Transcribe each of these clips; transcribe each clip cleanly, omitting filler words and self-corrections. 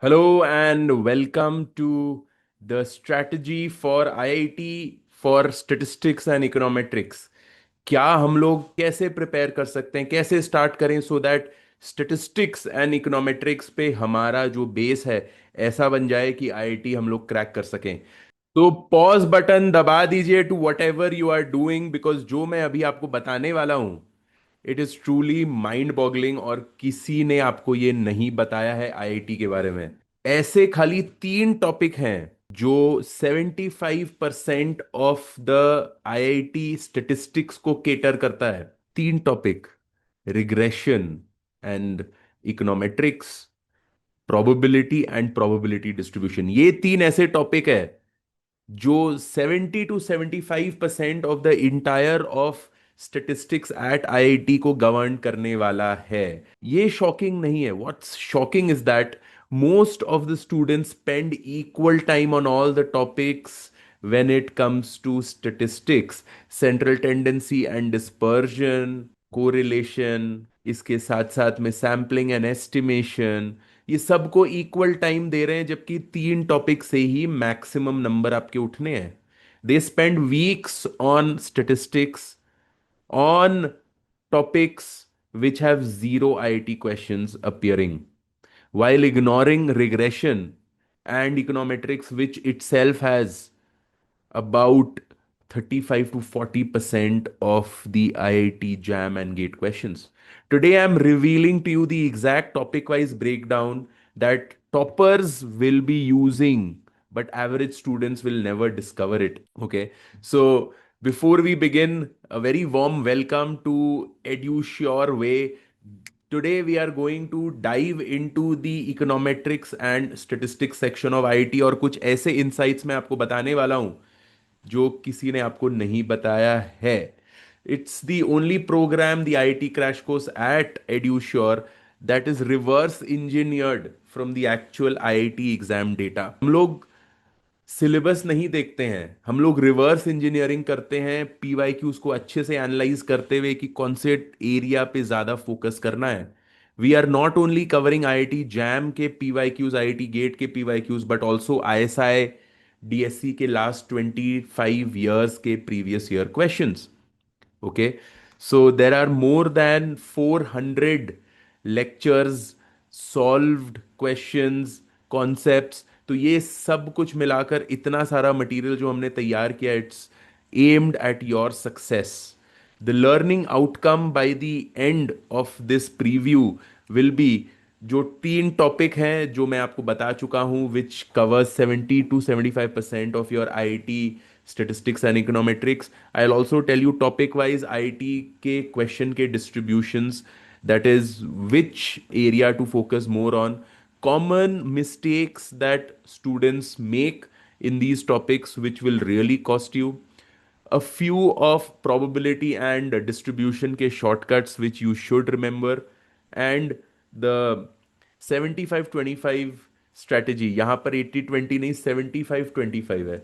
Hello and welcome to the strategy for IIT for statistics and econometrics. क्या हम लोग कैसे प्रिपेयर कर सकते हैं, कैसे स्टार्ट करें so that statistics and econometrics पे हमारा जो बेस है ऐसा बन जाए कि आईआईटी हम लोग क्रैक कर सकें। तो पॉज बटन दबा दीजिए to whatever you are doing, because जो मैं अभी आपको बताने वाला हूं it is truly mind boggling और किसी ने आपको ये नहीं बताया है आईआईटी के बारे में। ऐसे खाली तीन टॉपिक हैं जो 75% ऑफ द आईआईटी स्टेटिस्टिक्स को केटर करता है। तीन topic: regression and econometrics, probability and probability distribution. ये तीन ऐसे टॉपिक है जो 70 to 75% of the entire of statistics eight IIT को गवर्न करने वाला है। ये शॉकिंग नहीं है। What's shocking is that most of the students spend equal time on all the topics when it comes to statistics, central tendency and dispersion, correlation, इसके साथ साथ में सैम्पलिंग एंड एस्टिमेशन, ये सबको इक्वल टाइम दे रहे हैं, जबकि तीन टॉपिक से ही मैक्सिमम नंबर आपके उठने हैं। They spend weeks on statistics on topics which have zero IIT questions appearing, while ignoring regression and econometrics, which itself has about 35 to 40% of the IIT JAM and GATE questions. Today, I'm revealing to you the exact topic wise breakdown that toppers will be using, but average students will never discover it. Okay. So, before we begin, a very warm welcome to EduSure Way. Today we are going to dive into the econometrics and statistics section of IIT और कुछ ऐसे insights मैं आपको बताने वाला हूं जो किसी ने आपको नहीं बताया है। It's the only program, the IIT crash course at Edusure, that is reverse engineered from the actual IIT exam data. हम लोग सिलेबस नहीं देखते हैं, हम लोग रिवर्स इंजीनियरिंग करते हैं पीवाईक्यूज को अच्छे से एनालाइज करते हुए कि कौन से एरिया पे ज्यादा फोकस करना है। We are not only covering IIT JAM के पीवाईक्यूज, आईआईटी गेट के PYQs, but also ISI DSC के लास्ट 25 years के previous year questions. Okay, so there are more than 400 lectures, solved questions, concepts। तो ये सब कुछ मिलाकर इतना सारा मटेरियल जो हमने तैयार किया, it's aimed at your success. The learning outcome by the end of this preview will be, जो तीन टॉपिक हैं जो मैं आपको बता चुका हूं, which covers 70 to 75% of your IIT statistics and econometrics. I will also tell you topic wise IIT के क्वेश्चन के distributions, that is which area to focus more on, common mistakes that students make in these topics which will really cost you, a few of probability and distribution के shortcuts which you should remember, and the 75-25 strategy। यहाँ पर 80-20 नहीं, 75-25 है।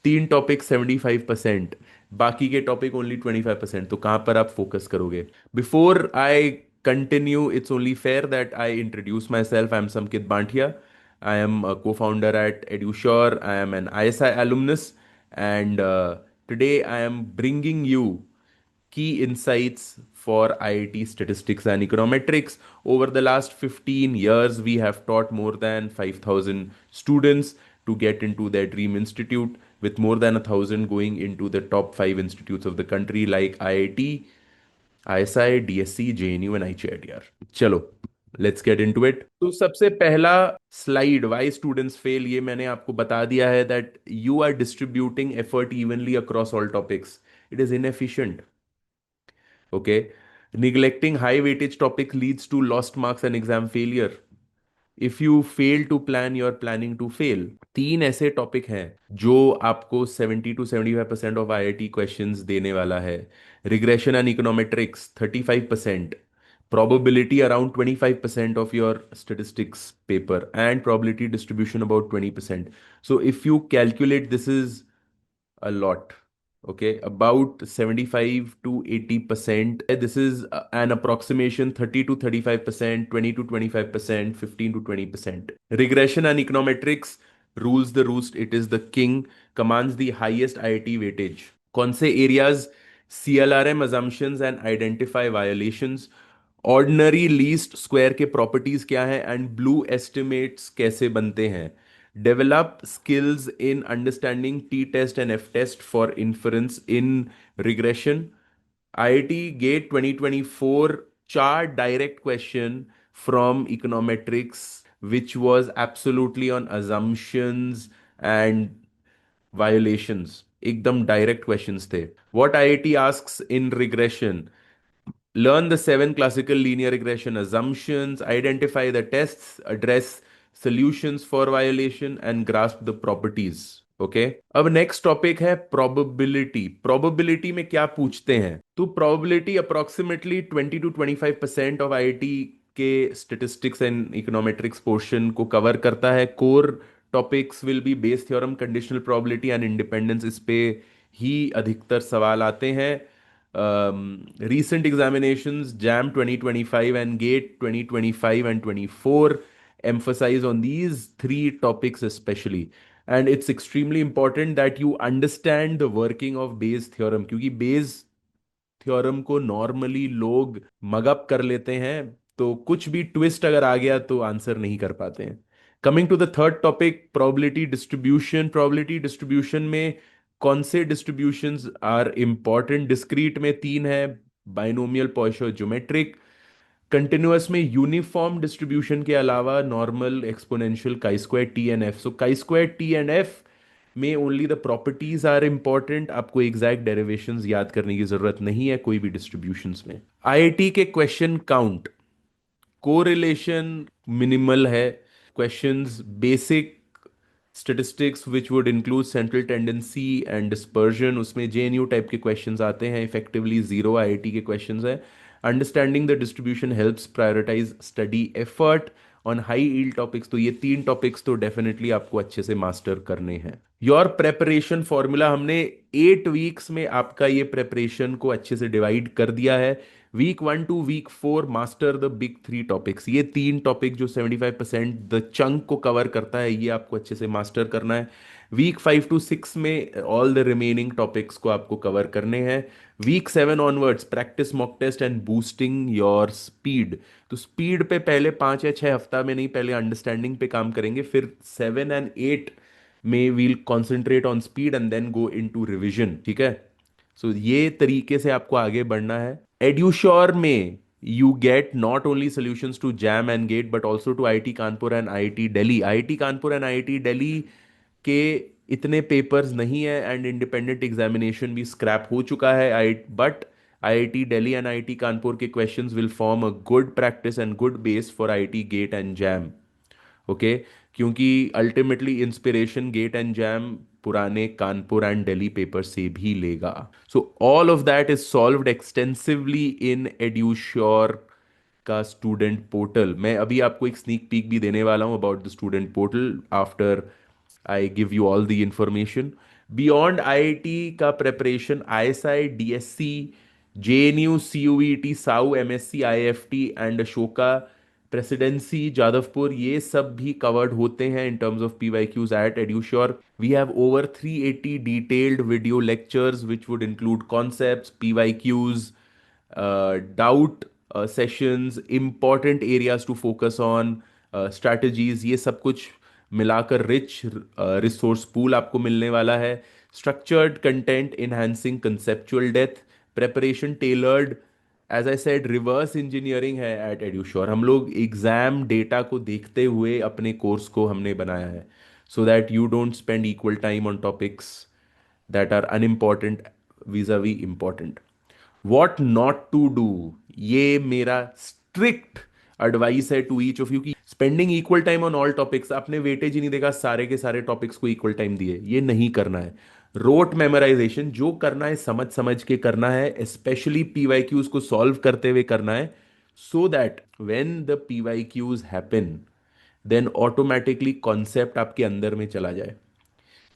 तीन topic 75%, बाकी के topic only 25%। तो कहाँ पर आप फोकस करोगे? Before I continue, it's only fair that I introduce myself. I'm Samkit Bantia. I am a co-founder at EduSure. I am an ISI alumnus, and today I am bringing you key insights for IIT statistics and econometrics. Over the last 15 years, we have taught more than 5,000 students to get into their dream institute, with more than 1,000 going into the top five institutes of the country like IIT, ISI, DSC, JNU and ICITR. चलो, let's get into it. तो सबसे पहला slide, Y students fail, ये मैंने आपको बता दिया है that you are distributing effort evenly across all topics. It is inefficient. Okay, neglecting high weightage topic leads to lost marks and exam failure. If you fail to plan, you are planning to fail. तीन ऐसे topic हैं जो आपको 70 to 75% of IIT questions देने वाला है। Regression and econometrics 35%, probability around 25% of your statistics paper, and probability distribution about 20%. So if you calculate, this is a lot. Okay, about 75 to 80%. This is an approximation 30 to 35%, 20 to 25%, 15 to 20%. Regression and econometrics rules the roost. It is the king, commands the highest IIT weightage. कौन से areas CLRM assumptions and identify violations, ordinary least square के properties क्या हैं and BLUE estimates कैसे बनते हैं, develop skills in understanding T test and F test for inference in regression. IIT GATE 2024 चार direct question from econometrics which was absolutely on assumptions and violations. एकदम direct questions थे. What IIT asks in regression: learn the seven classical linear regression assumptions, identify the tests, address solutions for violation, and grasp the properties. Okay अब next topic है probability. Probability में क्या पूछते हैं? तो probability approximately 20 to 25% of IIT के statistics and econometrics portion को cover करता है. Core topics will be Bayes theorem, conditional probability and independence. इस पे ही अधिकतर सवाल आते हैं. Recent examinations JAM 2025 and GATE 2025 and 24 emphasize on these three topics especially. And it's extremely important that you understand the working of Bayes theorem, क्योंकि Bayes theorem को normally लोग mug up कर लेते हैं, तो कुछ भी ट्विस्ट अगर आ गया तो आंसर नहीं कर पाते हैं. Coming to the third topic, probability distribution. Probability distribution में कौन से डिस्ट्रीब्यूशंस आर इंपॉर्टेंट? डिस्क्रीट में तीन है, बाइनोमियल, पॉइसन, ज्योमेट्रिक. कंटिन्यूअस में यूनिफॉर्म डिस्ट्रीब्यूशन के अलावा normal, exponential, chi square, T and F. So chi square, T and F में only the properties are important. आपको एग्जैक्ट डेरिवेशंस याद करने की जरूरत नहीं है कोई भी डिस्ट्रीब्यूशंस में. आईआईटी के क्वेश्चन काउंट, कोरिलेशन मिनिमल है. Questions basic statistics which would include central tendency and dispersion, उसमें जेएनयू टाइप के क्वेश्चंस आते हैं. इफेक्टिवली जीरो आईआईटी के क्वेश्चंस है. Understanding the distribution helps prioritize study effort on high yield topics. तो ये तीन टॉपिक्स तो डेफिनेटली आपको अच्छे से मास्टर करने हैं. योर प्रेपरेशन फॉर्मूला, हमने 8 वीक्स में आपका ये प्रेपरेशन को अच्छे से डिवाइड कर दिया है. Week 1 to week 4 master the big 3 topics. ये तीन टॉपिक जो 75% द चंक को कवर करता है, ये आपको अच्छे से मास्टर करना है. वीक 5 to 6 में ऑल द रिमेनिंग टॉपिक्स को आपको कवर करने हैं. Week 7 onwards practice mock test and boosting your speed. तो स्पीड पे पहले 5 या 6 हफ्ता में नहीं, पहले अंडरस्टैंडिंग पे काम करेंगे, फिर 7 and 8 में we'll concentrate on speed and then go into revision. ठीक है, सो ये तरीके से आपको आगे बढ़ना है. एड्यूश्योर में you get not only solutions to JAM and GATE but also to IIT Kanpur and IIT Delhi. IIT Kanpur and IIT Delhi के इतने पेपर्स नहीं है एंड इंडिपेंडेंट एग्जामिनेशन भी स्क्रैप हो चुका है. I but IIT Delhi and IIT Kanpur के questions will form a good practice and good base for IIT GATE and JAM. Okay, क्योंकि ultimately inspiration GATE and JAM पुराने कानपुर एंड दिल्ली पेपर से भी लेगा. So all of that is solved extensively in Edusure का student portal. मैं अभी आपको एक स्नीक पीक भी देने वाला हूं about the student portal after I give you all the information. Beyond IIT का preparation, ISI, DSC, JNU, CUET, SAU, MSc, IFT and Ashoka Presidency, Jadavpur, ये सब भी कवर्ड होते हैं in terms of PYQs at Edusure. We have over 380 detailed video lectures which would include concepts, PYQs, doubt sessions, important areas to focus on, strategies. ये सब कुछ मिलाकर rich resource pool आपको मिलने वाला है. Structured content enhancing conceptual depth, preparation tailored. As I said, reverse engineering है at एड्यूश्योर. हम लोग एग्जाम डेटा को देखते हुए अपने कोर्स को हमने बनाया है, so that you don't spend equal time on topics that are unimportant vis a vis important. What not to do, ये मेरा स्ट्रिक्ट एडवाइस है टू ईच ऑफ यू, कि spending equal time on all topics. आपने weightage ही नहीं देखा, सारे के सारे टॉपिक्स को इक्वल टाइम दिए, ये नहीं करना है. रोट मेमोराइजेशन जो करना है समझ समझ के करना है, स्पेशली PYQs को सॉल्व करते हुए करना है, so that when the PYQs happen then automatically concept आपके अंदर में चला जाए.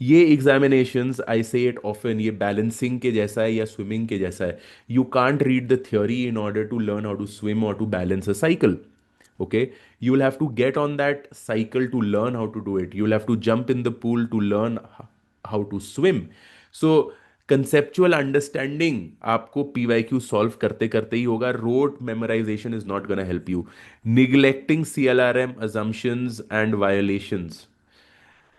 ये एग्जामिनेशंस, आई से इट ऑफन, ये बैलेंसिंग के जैसा है या स्विमिंग के जैसा है. You can't read the theory in order to learn how to swim और to balance a cycle. Okay, you will have to get on that cycle to learn how to do it. You will have to jump in the pool to learn how to swim. So conceptual understanding आपको PYQ solve करते करते ही होगा. Rote memorization is not going to help you. Neglecting CLRM assumptions and violations.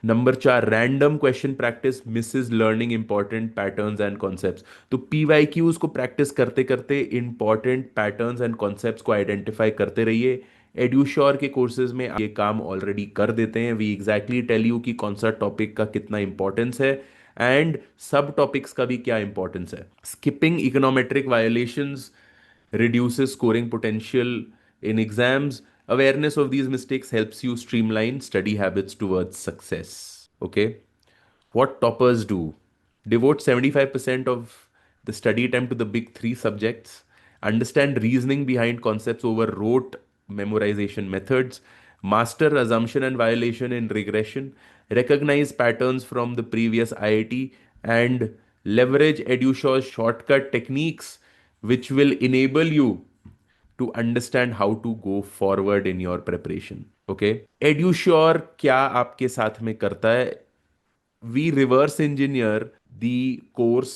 Number 4, random question practice Mrs learning important patterns and concepts. तो PYQs को practice करते करते important patterns and concepts को identify करते रहिए. एड्यूश्योर के कोर्सेज में ये काम ऑलरेडी कर देते हैं. वी एग्जैक्टली टेल यू कि कौन सा टॉपिक का कितना इंपॉर्टेंस है एंड सब टॉपिक्स का भी क्या इंपॉर्टेंस है. Skipping econometric violations reduces scoring potential in exams. Awareness of these mistakes helps you streamline study habits towards success. Okay. What toppers do: devote 75% of the study time to the big three subjects, understand reasoning behind concepts over rote memorization methods, master assumption and violation in regression, recognize patterns from the previous IIT, and leverage EduShaw's shortcut techniques, which will enable you to understand how to go forward in your preparation. Okay. EduSure क्या आपके साथ में करता है? We reverse engineer the course.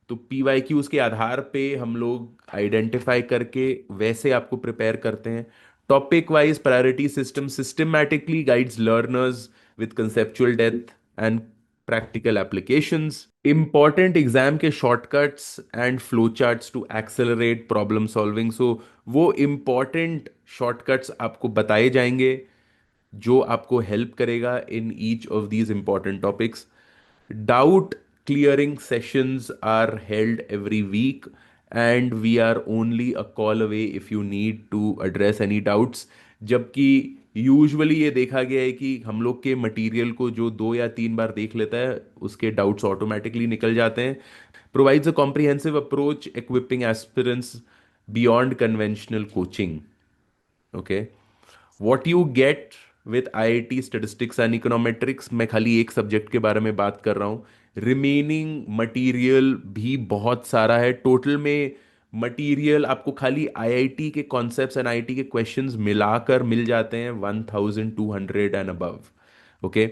तो PYQs के आधार पे हम लोग आइडेंटिफाई करके वैसे आपको प्रिपेयर करते हैं. Topic wise priority system systematically guides learners with conceptual depth and practical applications. Important exam के shortcuts and flow charts to accelerate problem solving. So वो इंपॉर्टेंट शॉर्टकट्स आपको बताए जाएंगे जो आपको हेल्प करेगा in each of these important topics. Doubt clearing sessions are held every week, and we are only a call away if you need to address any doubts. जबकि usually ये देखा गया है कि हम लोग के मटेरियल को जो 2 या 3 बार देख लेता है उसके डाउट्स ऑटोमेटिकली निकल जाते हैं. Provides a comprehensive approach equipping aspirants beyond conventional coaching. Okay. What you get with IIT statistics and econometrics, मैं खाली एक सब्जेक्ट के बारे में बात कर रहा हूँ. रिमेनिंग मटेरियल भी बहुत सारा है. टोटल में मटेरियल आपको खाली IIT के कॉन्सेप्ट्स एंड IIT के क्वेश्चंस मिलाकर मिल जाते हैं 1200 and above. Okay.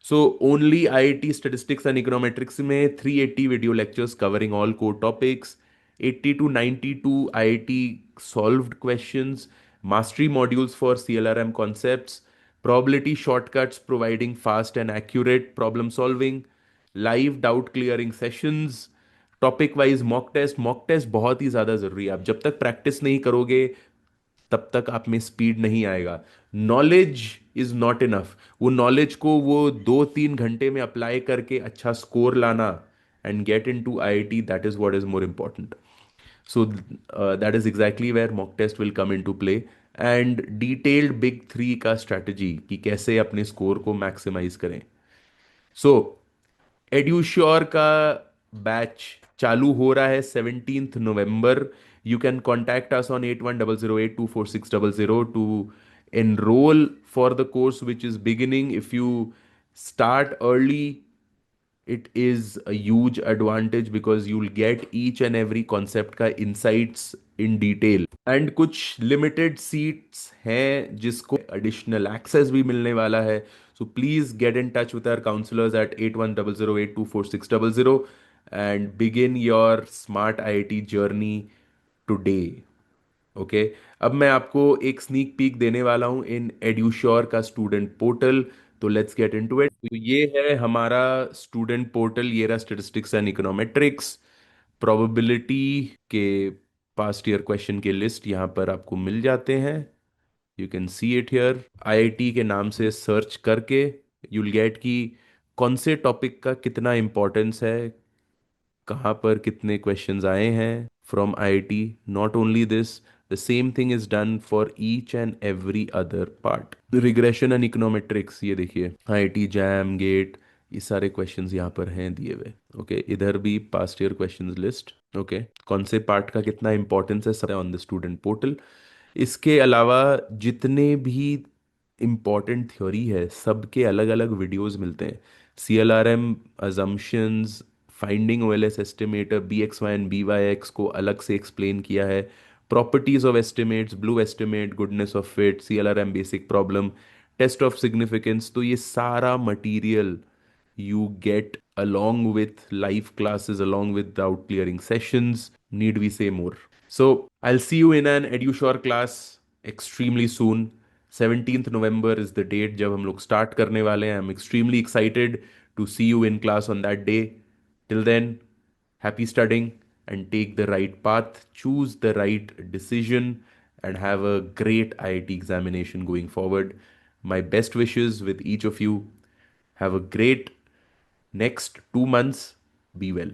So only IIT statistics and econometrics में 380 video lectures covering all core topics, 80 to 92 IIT solved questions, mastery modules for CLRM concepts, probability shortcuts providing fast and accurate problem solving, live doubt clearing sessions, topic wise mock test बहुत ही ज़्यादा ज़रूरी है. आप जब तक practice नहीं करोगे तब तक आप में स्पीड नहीं आएगा. Knowledge is not enough. वो नॉलेज को वो 2-3 घंटे में अप्लाई करके अच्छा स्कोर लाना and get in to IIT, that is what is more important. So that is exactly where mock test will come into play, and detailed big three का strategy कि कैसे अपने स्कोर को मैक्सिमाइज करें. सो एड्यूश्योर का बैच चालू हो रहा है 17 नवंबर. You can contact us on 8100824600 to enroll for the course which is beginning. If you start early, it is a huge advantage because you'll get each and every concept का insights in detail. And कुछ limited seats हैं जिसको additional access भी मिलने वाला है. So please get in touch with our counselors at 8100824600 and begin your smart IIT journey today. Okay. अब मैं आपको एक स्नीक पीक देने वाला हूं इन एड्यूश्योर का स्टूडेंट पोर्टल. तो लेट्स गेट इनटू इट. तो ये है हमारा स्टूडेंट पोर्टल. ये रहा स्टैटिस्टिक्स एंड इकोनॉमेट्रिक्स. प्रोबेबिलिटी के पास्ट ईयर क्वेश्चन के लिस्ट यहाँ पर आपको मिल जाते हैं. You can see it here. IIT के नाम से सर्च करके यूल गेट कि कौन से टॉपिक का कितना इंपॉर्टेंस है, कहाँ पर कितने क्वेश्चंस आए हैं from IIT. Not only this, the same thing is done for each and every other part. Regression and econometrics, ये देखिए IIT जैम गेट, ये सारे क्वेश्चंस यहाँ पर हैं दिए हुए. ओके. इधर भी past year questions list. Okay. कौन से पार्ट का कितना इंपॉर्टेंस है सब ऑन द स्टूडेंट पोर्टल. इसके अलावा जितने भी इम्पॉर्टेंट थ्योरी है, सबके अलग अलग वीडियोस मिलते हैं। CLRM, assumptions, finding OLS estimator, BXY and BYX को अलग से एक्सप्लेन किया है। Properties of estimates, blue estimate, goodness of fit, CLRM basic problem, test of significance, तो ये सारा material you get along with live classes, along with doubt clearing sessions. Need we say more? So I'll see you in an EduSure class extremely soon. 17th November is the date जब हम लोग start करने वाले हैं. I'm extremely excited to see you in class on that day. Till then, happy studying and take the right path, choose the right decision, and have a great IIT examination going forward. My best wishes with each of you. Have a great next 2 months. Be well.